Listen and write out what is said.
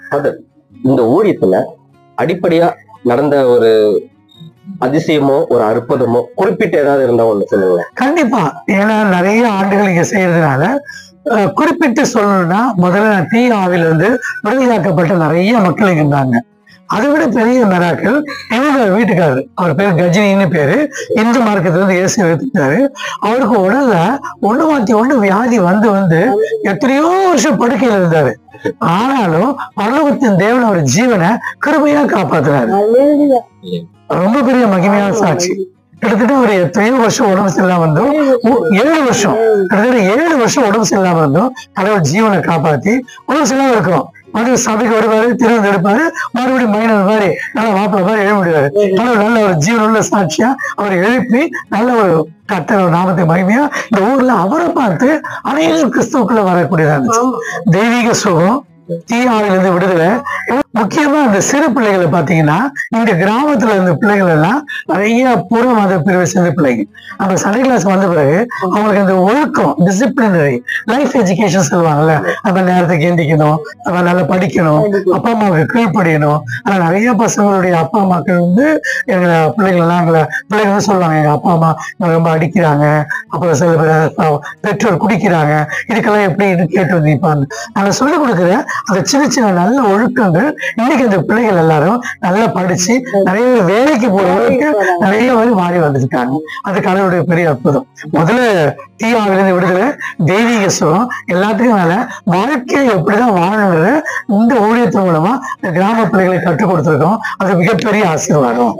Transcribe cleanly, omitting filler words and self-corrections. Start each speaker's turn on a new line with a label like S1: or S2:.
S1: Father, இந்த ஊழியத்துல அடிப்படையா நடந்த ஒரு அதிசயமோ ஒரு அற்புதமோ குறிப்பிட்ட ஏதாவது இருந்தா ஒண்ணு சொல்லுங்க.
S2: கண்டிப்பா. ஏன்னா நிறைய ஆண்டுகள் இங்க செய்யறதுனால குறிப்பிட்டு சொல்லணும்னா, முதல்ல தீய ஆவிலிருந்து விடுதலையாக்கப்பட்ட நிறைய மக்கள் இங்க இருந்தாங்க. அதை விட பெரிய மிராக்கள் என்னோட வீட்டுக்காரரு, அவர் பேர் கஜினின்னு பேரு, இந்து மார்க்கத்துல இருந்து இயேசு எடுத்துட்டாரு. அவருக்கு உடல்ல ஒண்ணு மாத்தி ஒண்ணு வியாதி வந்து வந்து எத்தனையோ வருஷம் படுக்கையில இருந்தாரு. ஆனாலும் பரலோகத்தின் தேவன் அவர் ஜீவனை கிருபையா காப்பாத்துறாரு. ரொம்ப பெரிய மகிமையான சாட்சி. கிட்டத்தட்ட ஒரு எத்தனையோ வருஷம் உடம்பு சரியில்லாம இருந்தோம். 7 வருஷம், கிட்டத்தட்ட 7 வருஷம் உடம்பு சரியில்லாம இருந்தோம். கடவுள் ஜீவனை காப்பாத்தி உடம்பு சரியில்லாம இருக்கிறோம். மறுபடியும் சபைக்கு வருவாரு, திரும்ப எடுப்பாரு, மறுபடியும் மைனர் மாதிரி நல்ல மாப்பிள்ள மாதிரி எழுத முடியாது. ஆனால் நல்ல ஒரு ஜீவனுள்ள சாட்சியா அவரை எழுப்பி நல்ல ஒரு கர்த்தர் நாமத்தை மகிமையா இந்த ஊர்ல அவரை பார்த்து அனைவரும் கிறிஸ்துவுக்குள்ள வரக்கூடியதா இருந்துச்சு. தெய்வீக சுகம், தீய ஆவிலிருந்து விடுதலை. முக்கியமா அந்த சிறு பிள்ளைகளை பாத்தீங்கன்னா, இந்த கிராமத்துல இருந்த பிள்ளைகள் எல்லாம் நிறைய புற மத பிரிவை சேர்ந்த பிள்ளைகள். நம்ம சண்டே கிளாஸ் வந்த பிறகு அவங்களுக்கு அந்த ஒழுக்கம், டிசிப்ளினரி லைஃப் எஜுகேஷன் சொல்லுவாங்கல்ல, நம்ம நேரத்துக்கு எந்திக்கணும், நம்ம நல்லா படிக்கணும், அப்பா அம்மாவுக்கு கீழ்ப்படியணும். ஆனா நிறைய பசங்களுடைய அப்பா அம்மாக்கள் வந்து எங்க பிள்ளைகள் எல்லாம் பிள்ளைங்க வந்து சொல்லுவாங்க, எங்க அப்பா அம்மா ரொம்ப அடிக்கிறாங்க, அப்புறம் சில பேர் பெற்றோர் குடிக்கிறாங்க, இதுக்கெல்லாம் எப்படி கேட்டு வந்திருப்பாங்க. நாங்க சொல்லிக் கொடுக்குற அந்த சின்ன சின்ன நல்ல ஒழுக்கங்கள் இன்னைக்கு அந்த பிள்ளைகள் எல்லாரும் நல்லா படிச்சு நிறைய பேர் வேலைக்கு போறவங்களுக்கு நிறைய பேர் மாறி வந்துருக்காங்க. அது கடவுளுடைய பெரிய அற்புதம். முதல்ல தீய ஆவிலிருந்து விடுதலை, தெய்வீக சுகம், எல்லாத்துக்கும் மேல வாழ்க்கையை எப்படிதான் வாழணுங்கிற இந்த ஊழியத்தின் மூலமா இந்த கிராம பிள்ளைகளை கற்றுக் கொடுத்துருக்கோம். அது மிகப்பெரிய ஆசீர்வாதம்.